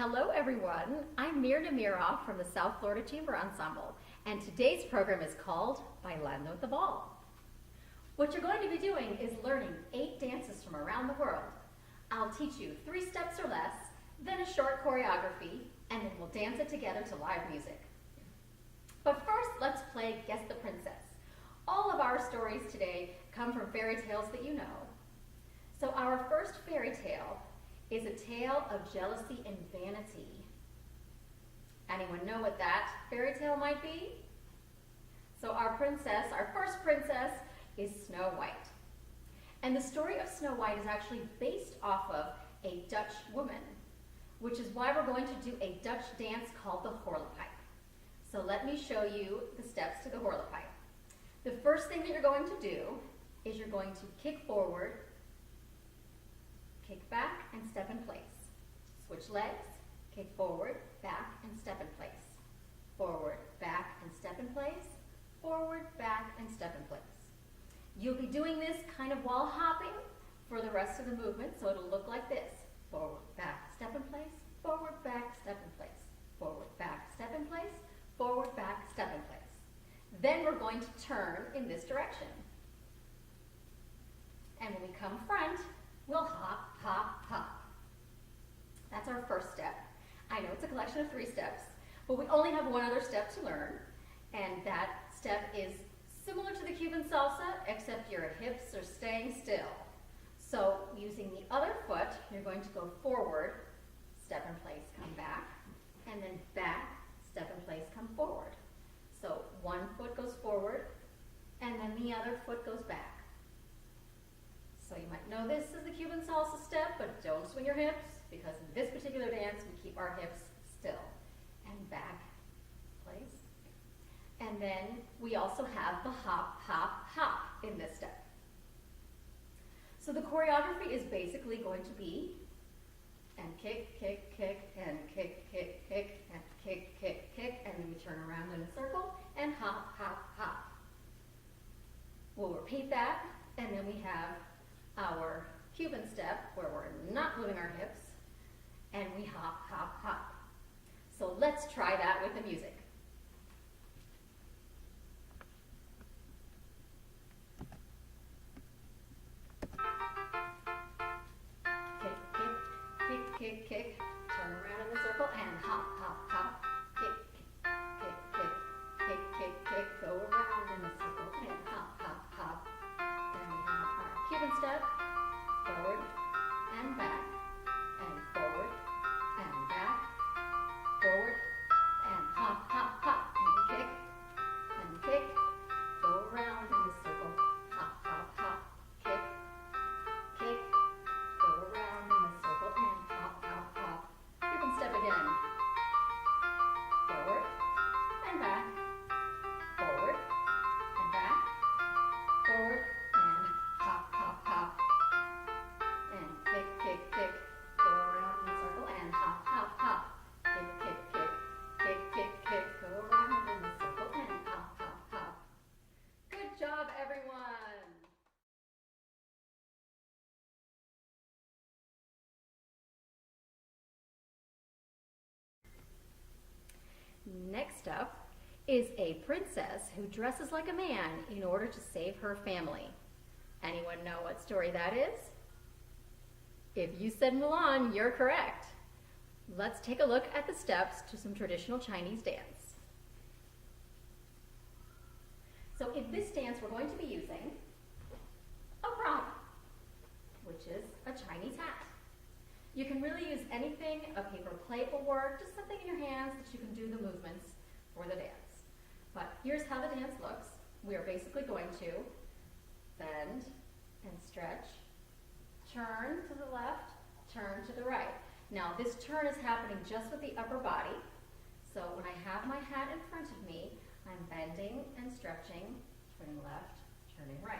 Hello everyone, I'm Mir Namiroff from the South Florida Chamber Ensemble, and today's program is called Bailando at the Ball. What you're going to be doing is learning 8 dances from around the world. I'll teach you 3 steps or less, then a short choreography, and then we'll dance it together to live music. But first, let's play Guess the Princess. All of our stories today come from fairy tales that you know. So our first fairy tale is a tale of jealousy and vanity. Anyone know what that fairy tale might be? So our first princess, is Snow White. And the story of Snow White is actually based off of a Dutch woman, which is why we're going to do a Dutch dance called the horlepipe. So let me show you the steps to the horlepipe. The first thing that you're going to do is you're going to kick forward, kick back, and step in place. Switch legs, kick forward, back, and step in place. Forward, back, and step in place. Forward, back, and step in place. You'll be doing this kind of while hopping for the rest of the movement, so it'll look like this. Forward, back, step in place. Forward, back, step in place. Forward, back, step in place. Forward, back, step in place. Then we're going to turn in this direction. And when we come front, we'll hop, hop, hop. That's our first step. I know it's a collection of 3 steps, but we only have one other step to learn, and that step is similar to the Cuban salsa, except your hips are staying still. So using the other foot, you're going to go forward, step in place, come back, and then back, step in place, come forward. So one foot goes forward, and then the other foot goes back. So you might know this is the Cuban salsa step, but don't swing your hips, because in this particular dance, we keep our hips still. And back, place. And then we also have the hop, hop, hop in this step. So the choreography is basically going to be and kick, kick, kick, and kick, kick, kick, and kick, kick, kick, and then we turn around in a circle and hop, hop, hop. We'll repeat that, and then we have our Cuban step where we're not moving our hips, and we hop, hop, hop. So let's try that with the music. Kick, kick, kick, kick, kick, turn around in the circle and hop, hop, hop. Kick, kick, kick, kick, kick, kick, go around in the circle and hop, hop, hop. Then we have our Cuban step, forward and back, and forward and back, forward and hop, hop, hop. And kick, go around in the circle, hop, hop, hop. Kick, kick, go around in the circle and hop, hop, hop. Cuban step again. Forward and back, forward and back, forward and hop, hop, hop. And kick, kick, kick, go around in the circle and hop, hop, hop. Kick, kick, kick, kick, kick, kick, go around in the circle and hop, hop, hop. Good job, everyone! Next up is a princess who dresses like a man in order to save her family. Anyone know what story that is? If you said Mulan, you're correct. Let's take a look at the steps to some traditional Chinese dance. So in this dance, we're going to be using a prop, which is a Chinese hat. You can really use anything, a paper plate will work, just something in your hands that you can do the movements for the dance. But here's how the dance looks. We are basically going to bend and stretch, turn to the left, turn to the right. Now this turn is happening just with the upper body. So when I have my hat in front of me, I'm bending and stretching, turning left, turning right.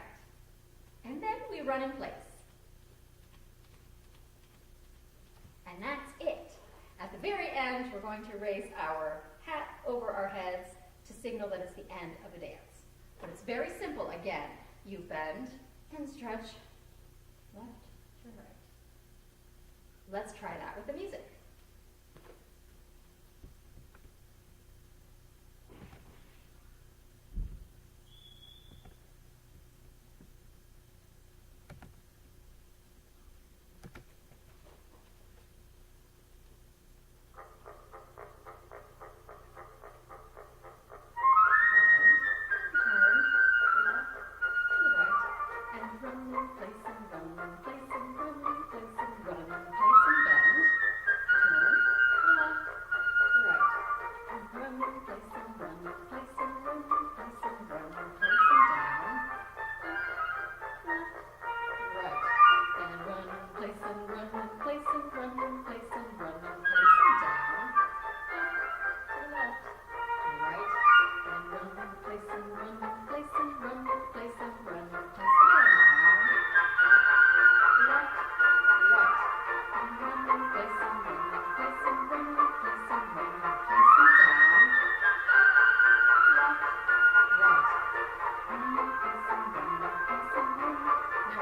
And then we run in place. And that's it. At the very end, we're going to raise our hat over our heads to signal that it's the end of the dance. But it's very simple. Again, you bend and stretch left to right. Let's try that with the music.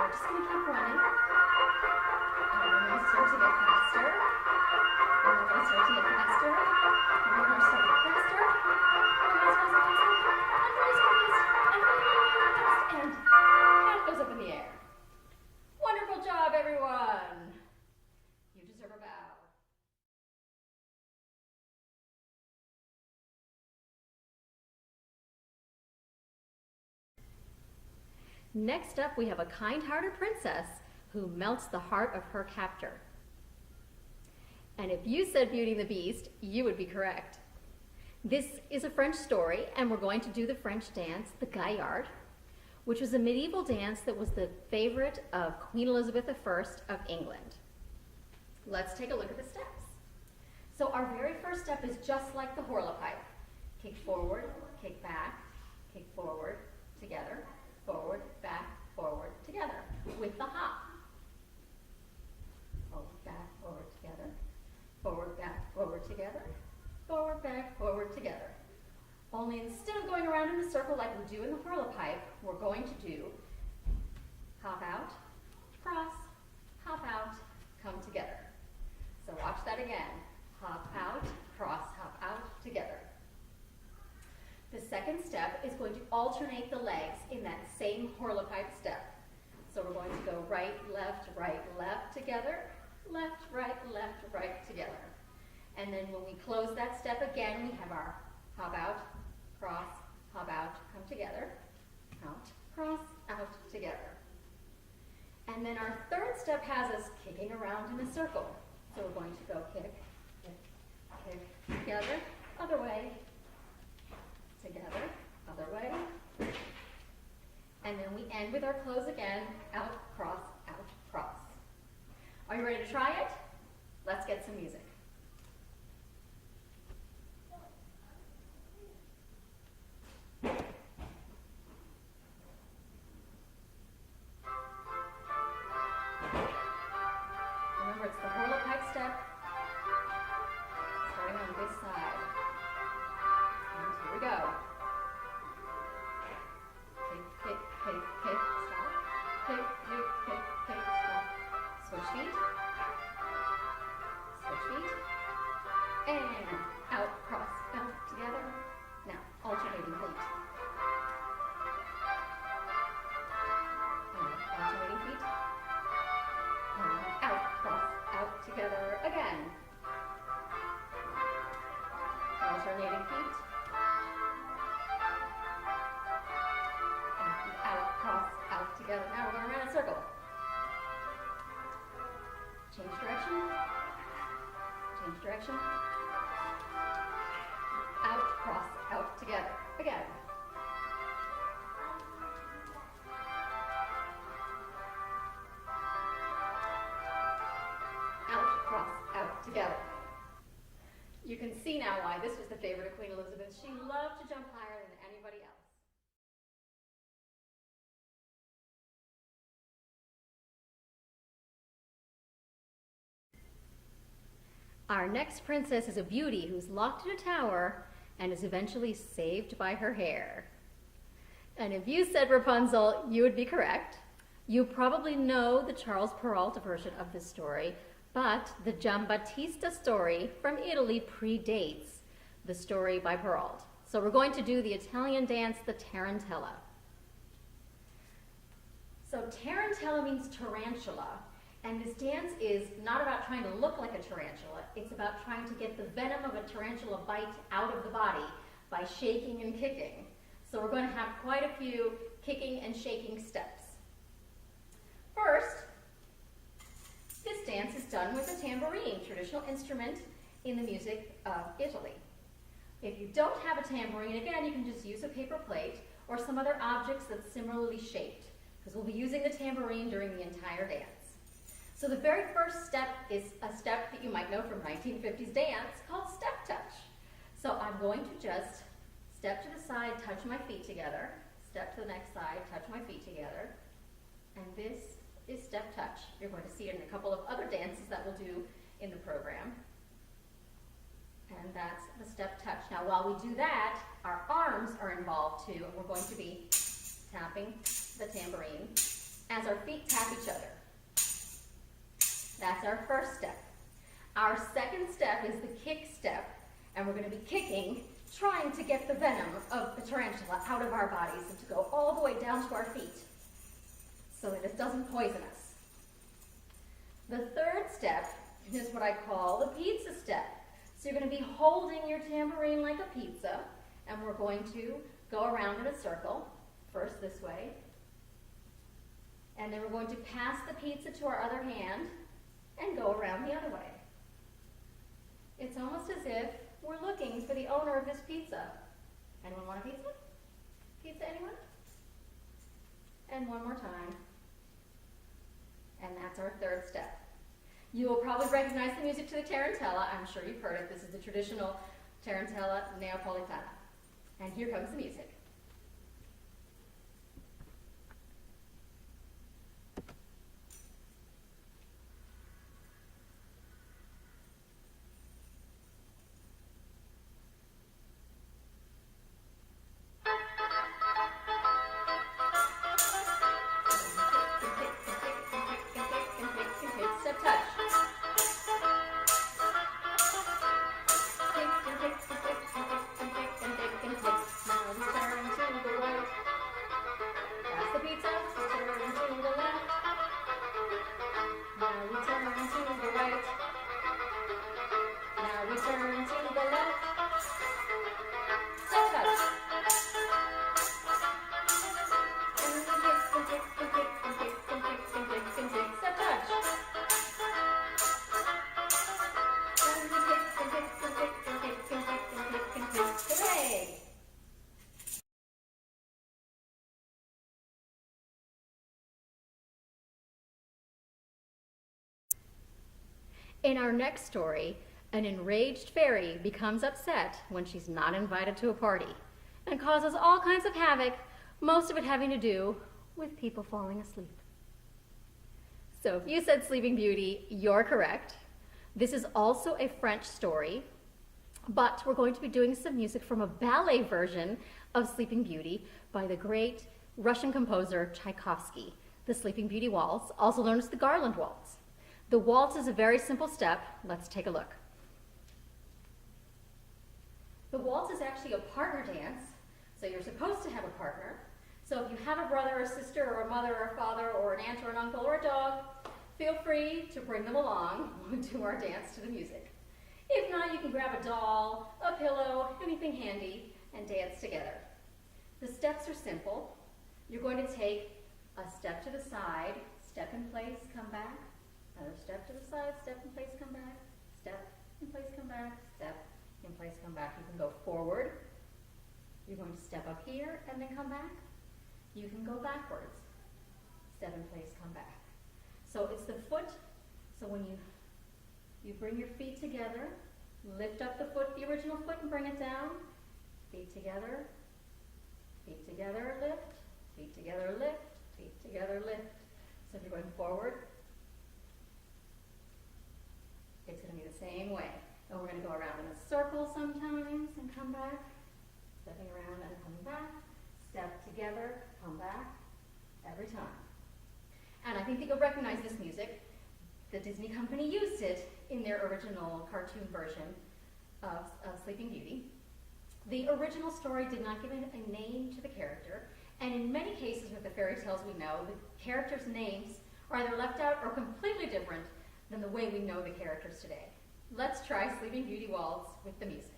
we're just going to keep running. And we're going to start to get faster. And we're going to start to get faster. And we're going to start to get faster. And we're going to start to get faster. And really fast. And really fast. And hand goes up in the air. Wonderful job, everyone. You deserve a bow. Next up, we have a kind-hearted princess who melts the heart of her captor. And if you said Beauty and the Beast, you would be correct. This is a French story, and we're going to do the French dance, the Gaillard, which was a medieval dance that was the favorite of Queen Elizabeth I of England. Let's take a look at the steps. So our very first step is just like the Horlepipe. Kick forward, kick back, kick forward, together, forward, back, forward, together, with the hop. Forward, back, forward, together, forward, back, forward, together, forward, back, forward, together. Only instead of going around in a circle like we do in the Horlepipe, we're going to do hop out, cross, hop out, come together. So watch that again. Hop out, cross, hop out, together. The second step is going to alternate the legs in that same Horlepipe step. So we're going to go right, left, together, left, right, together. And then when we close that step again, we have our hop out, cross, hop out, come together, out, cross, out, together. And then our third step has us kicking around in a circle. So we're going to go kick, kick, kick, together, other way, together, other way. And then we end with our close again, out, cross, cross. Are you ready to try it? Let's get some music. Remember, it's the Horlepipe step, starting on this side. And here we go. Kick, kick, kick, kick, stop. Kick, kick, kick, kick, stop. Switch feet. Switch feet. And out, cross, out, together. Now, alternating feet. And alternating feet. And out, cross, out, together again. Alternating feet. And out, cross, out, together. Now we're going around in a circle. Change direction. Change direction. Out, cross, out, together. Again. Out, cross, out, together. You can see now why this was the favorite of Queen Elizabeth. She loved to jump higher than anybody else. Our next princess is a beauty who's locked in a tower and is eventually saved by her hair. And if you said Rapunzel, you would be correct. You probably know the Charles Perrault version of this story, but the Giambattista story from Italy predates the story by Perrault. So we're going to do the Italian dance, the Tarantella. So Tarantella means tarantula, and this dance is not about trying to look like a tarantula, it's about trying to get the venom of a tarantula bite out of the body by shaking and kicking. So we're going to have quite a few kicking and shaking steps. First, this dance is done with a tambourine, traditional instrument in the music of Italy. If you don't have a tambourine, again, you can just use a paper plate or some other objects that's similarly shaped, because we'll be using the tambourine during the entire dance. So the very first step is a step that you might know from 1950s dance called step touch. So I'm going to just step to the side, touch my feet together, step to the next side, touch my feet together, and this is step touch. You're going to see it in a couple of other dances that we'll do in the program. And that's the step touch. Now while we do that, our arms are involved too, and we're going to be tapping the tambourine as our feet tap each other. That's our first step. Our second step is the kick step, and we're going to be kicking, trying to get the venom of the tarantula out of our bodies and to go all the way down to our feet so that it doesn't poison us. The third step is what I call the pizza step. So you're going to be holding your tambourine like a pizza, and we're going to go around in a circle, first this way, and then we're going to pass the pizza to our other hand and go around the other way. It's almost as if we're looking for the owner of this pizza. Anyone want a pizza? Pizza, anyone? And one more time. And that's our third step. You will probably recognize the music to the Tarantella. I'm sure you've heard it. This is the traditional Tarantella Neapolitana. And here comes the music. In our next story, an enraged fairy becomes upset when she's not invited to a party and causes all kinds of havoc, most of it having to do with people falling asleep. So if you said Sleeping Beauty, you're correct. This is also a French story, but we're going to be doing some music from a ballet version of Sleeping Beauty by the great Russian composer Tchaikovsky, the Sleeping Beauty Waltz, also known as the Garland Waltz. The waltz is a very simple step. Let's take a look. The waltz is actually a partner dance, so you're supposed to have a partner. So if you have a brother or sister or a mother or a father or an aunt or an uncle or a dog, feel free to bring them along to our dance to the music. If not, you can grab a doll, a pillow, anything handy, and dance together. The steps are simple. You're going to take a step to the side, step in place, come back. Another step to the side, step in place, come back, step in place, come back, step in place, come back. You can go forward. You're going to step up here and then come back. You can go backwards. Step in place, come back. So it's the foot. So when you bring your feet together, lift up the foot, the original foot, and bring it down. Feet together, lift, feet together, lift, feet together, lift. So if you're going forward, it's going to be the same way. And we're going to go around in a circle sometimes and come back. Stepping around and coming back. Step together, come back, every time. And I think that you'll recognize this music. The Disney company used it in their original cartoon version of Sleeping Beauty. The original story did not give a name to the character. And in many cases with the fairy tales we know, the characters' names are either left out or completely different than the way we know the characters today. Let's try Sleeping Beauty Waltz with the music.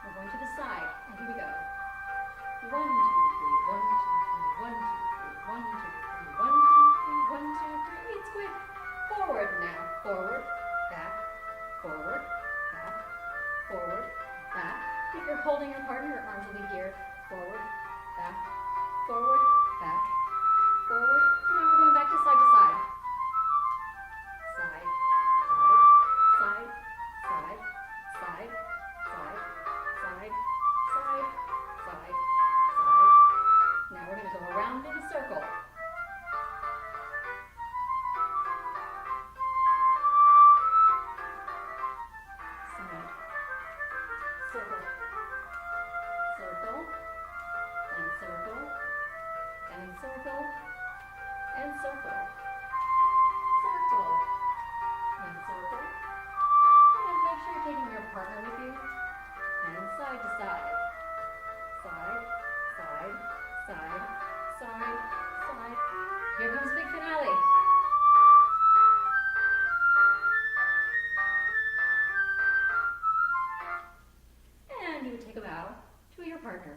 We're going to the side, and here we go. 1, 2, 3, 1, 2, 3, 1, 2, 3, 1, 2, 3, 1, 2, 3, 1, 2, 3. It's quick. Forward now. Forward, back, forward, back, forward, back. If you're holding your partner, your arms will be here. Forward, back, forward, back, forward. Now we're going back to side to side. Side, side, side, side, side, side, side, side, side. Now we're going to go around in a circle. Side, circle, circle, and circle, and circle, and circle, circle, and circle. And make sure you're taking your partner with you, and side to side, side, side, side, side, side. Here comes big finale. And you would take a bow to your partner.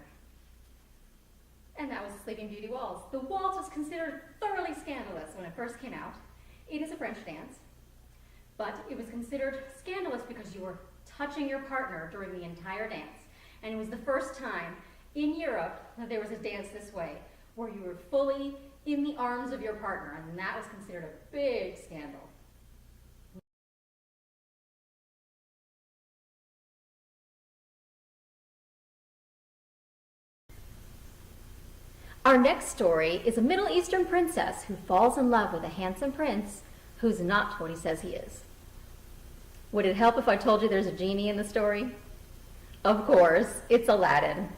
And that was the Sleeping Beauty Waltz. The waltz was considered thoroughly scandalous when it first came out. It is a French dance, but it was considered scandalous because you were touching your partner during the entire dance. And it was the first time in Europe that there was a dance this way, where you were fully in the arms of your partner, and that was considered a big scandal. Our next story is a Middle Eastern princess who falls in love with a handsome prince who's not what he says he is. Would it help if I told you there's a genie in the story? Of course, it's Aladdin.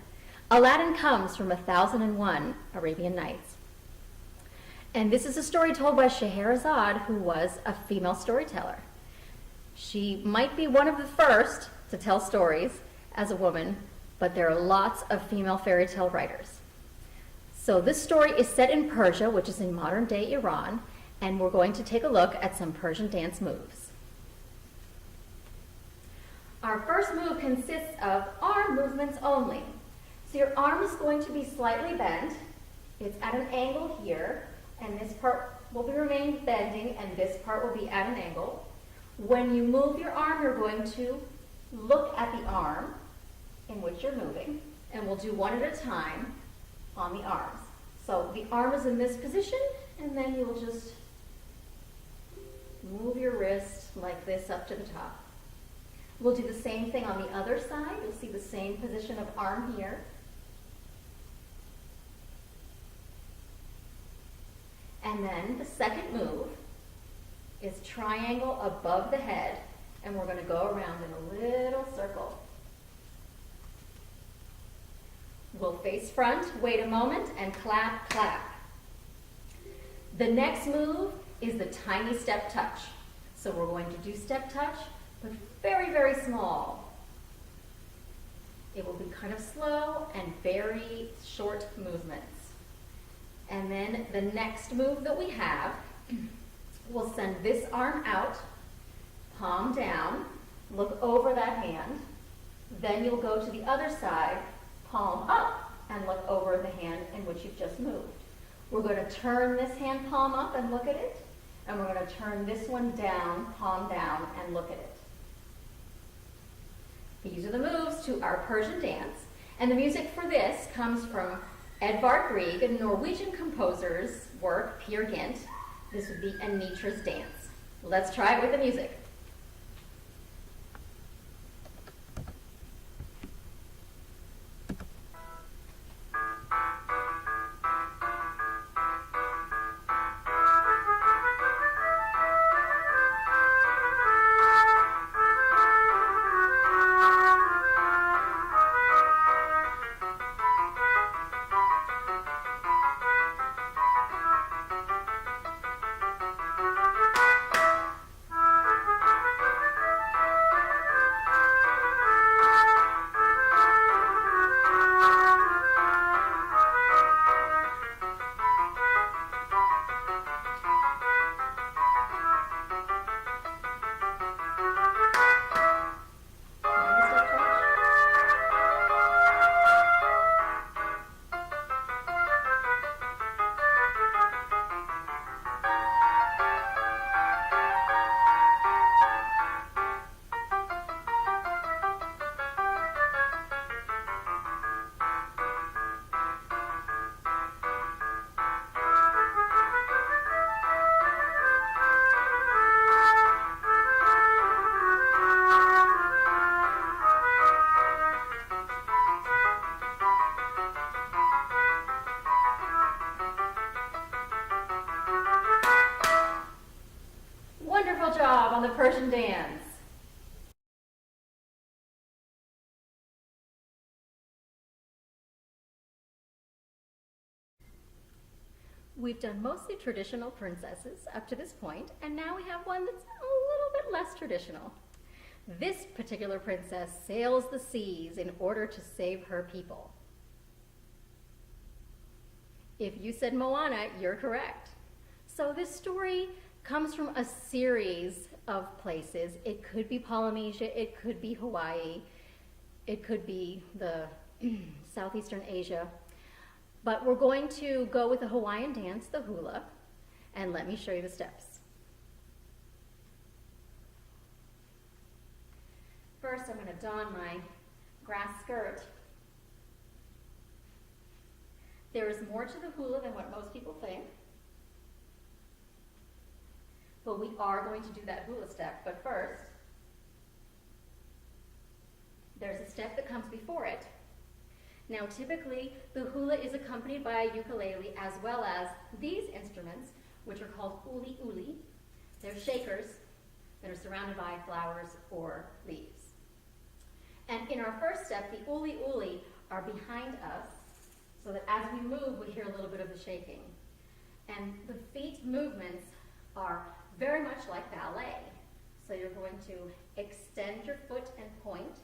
Aladdin comes from 1001 Arabian Nights. And this is a story told by Scheherazade, who was a female storyteller. She might be one of the first to tell stories as a woman, but there are lots of female fairy tale writers. So this story is set in Persia, which is in modern-day Iran, and we're going to take a look at some Persian dance moves. Our first move consists of arm movements only. So your arm is going to be slightly bent. It's at an angle here, and this part will remain bending, and this part will be at an angle. When you move your arm, you're going to look at the arm in which you're moving, and we'll do one at a time on the arms. So the arm is in this position, and then you will just move your wrist like this up to the top. We'll do the same thing on the other side. You'll see the same position of arm here. And then the second move is triangle above the head, and we're going to go around in a little circle. We'll face front, wait a moment, and clap, clap. The next move is the tiny step touch. So we're going to do step touch, but very, very small. It will be kind of slow and very short movements. And then the next move that we have, we'll send this arm out, palm down, look over that hand. Then you'll go to the other side, palm up, and look over the hand in which you've just moved. We're going to turn this hand palm up and look at it, and we're going to turn this one down, palm down, and look at it. These are the moves to our Persian dance, and the music for this comes from Edvard Grieg, a Norwegian composer's work, Peer Gynt. This would be Anitra's dance. Let's try it with the music. Wonderful job on the Persian dance. We've done mostly traditional princesses up to this point, and now we have one that's a little bit less traditional. This particular princess sails the seas in order to save her people. If you said Moana, you're correct. So this story comes from a series of places. It could be Polynesia, it could be Hawaii, it could be the Southeastern Asia. But we're going to go with the Hawaiian dance, the hula, and let me show you the steps. First, I'm going to don my grass skirt. There is more to the hula than what most people think. But we are going to do that hula step. But first, there's a step that comes before it. Now, typically, the hula is accompanied by a ukulele as well as these instruments, which are called uli uli. They're shakers that are surrounded by flowers or leaves. And in our first step, the uli uli are behind us, so that as we move, we hear a little bit of the shaking. And the feet movements are very much like ballet. So you're going to extend your foot and point,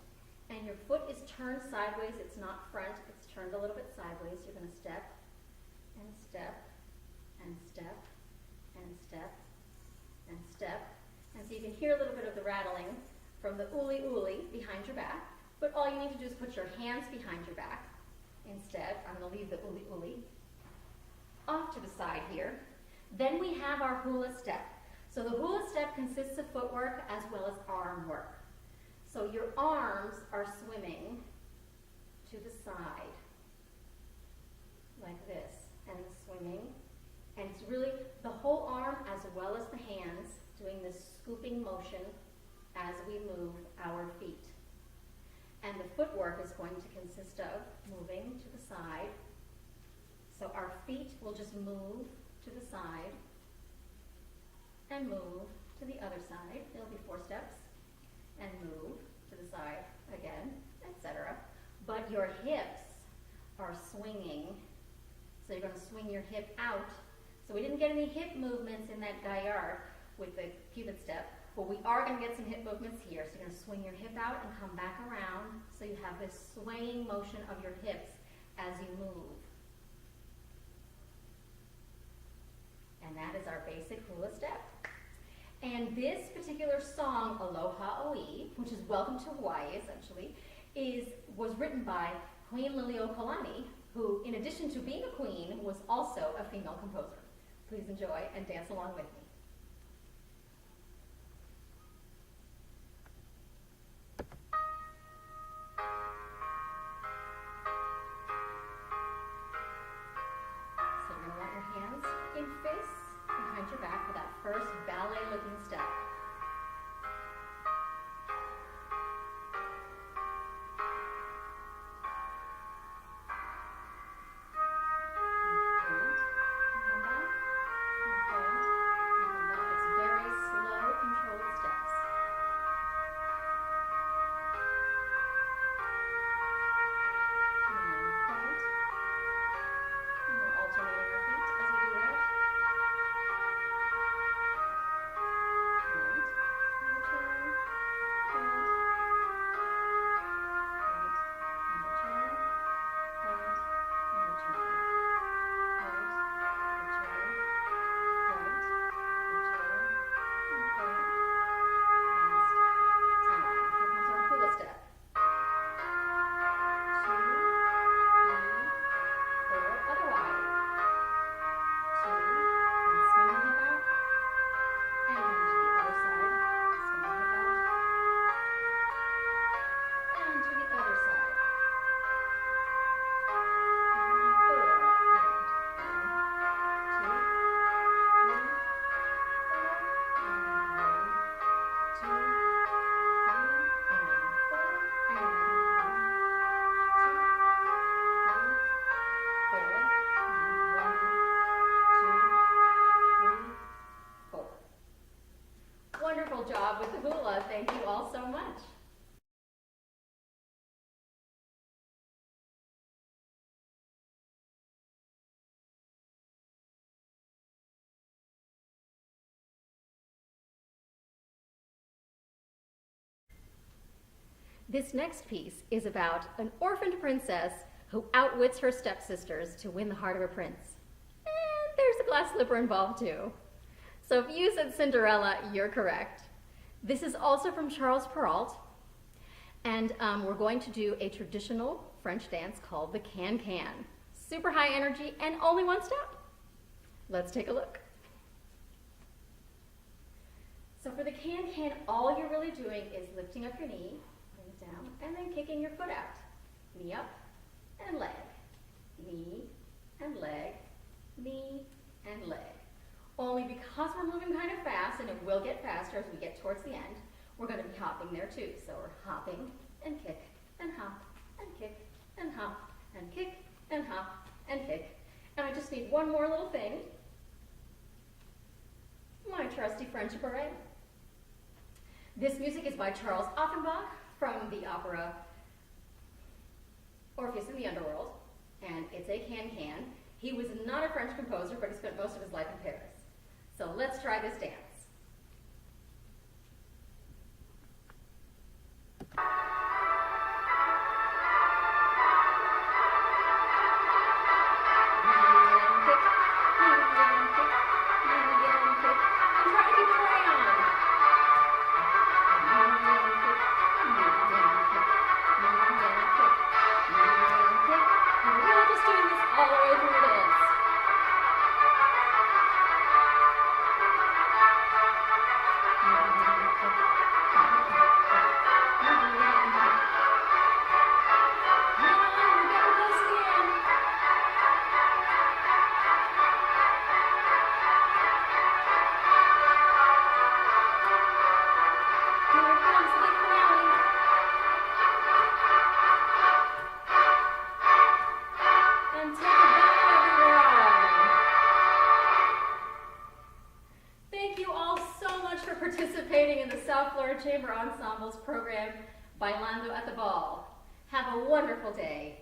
and your foot is turned sideways. It's not front, it's turned a little bit sideways. You're going to step, and step, and step, and step, and step. And so you can hear a little bit of the rattling from the uli uli behind your back, but all you need to do is put your hands behind your back. Instead, I'm going to leave the uli uli off to the side here. Then we have our hula step. So the hula step consists of footwork as well as arm work. So your arms are swimming to the side, like this, and swimming. And it's really the whole arm as well as the hands doing this scooping motion as we move our feet. And the footwork is going to consist of moving to the side. So our feet will just move to the side and move to the other side. There'll be 4 steps. And move to the side again, etc. But your hips are swinging. So you're going to swing your hip out. So we didn't get any hip movements in that gaillard with the cupid step, but we are going to get some hip movements here. So you're going to swing your hip out and come back around, so you have this swaying motion of your hips as you move. And that is our basic hula step. And this particular song, Aloha Oi, which is Welcome to Hawaii, essentially, was written by Queen Liliuokalani, who, in addition to being a queen, was also a female composer. Please enjoy and dance along with me. So you're going to want your hands in face behind your back for that first ballet-looking step. This next piece is about an orphaned princess who outwits her stepsisters to win the heart of a prince. And there's a glass slipper involved too. So if you said Cinderella, you're correct. This is also from Charles Perrault, and we're going to do a traditional French dance called the can-can. Super high energy and only one step. Let's take a look. So for the can-can, all you're really doing is lifting up your knee, putting it down, and then kicking your foot out. Knee up and leg, knee and leg, knee and leg. Only because we're moving kind of fast, and it will get faster as we get towards the end, we're going to be hopping there too. So we're hopping and kick and hop and kick and hop and kick and hop and kick. And I just need one more little thing. My trusty French beret. This music is by Charles Offenbach from the opera Orpheus in the Underworld, and it's a can-can. He was not a French composer, but he spent most of his life in Paris. So let's try this dance. Participating in the South Florida Chamber Ensemble's program, Bailando at the Ball. Have a wonderful day.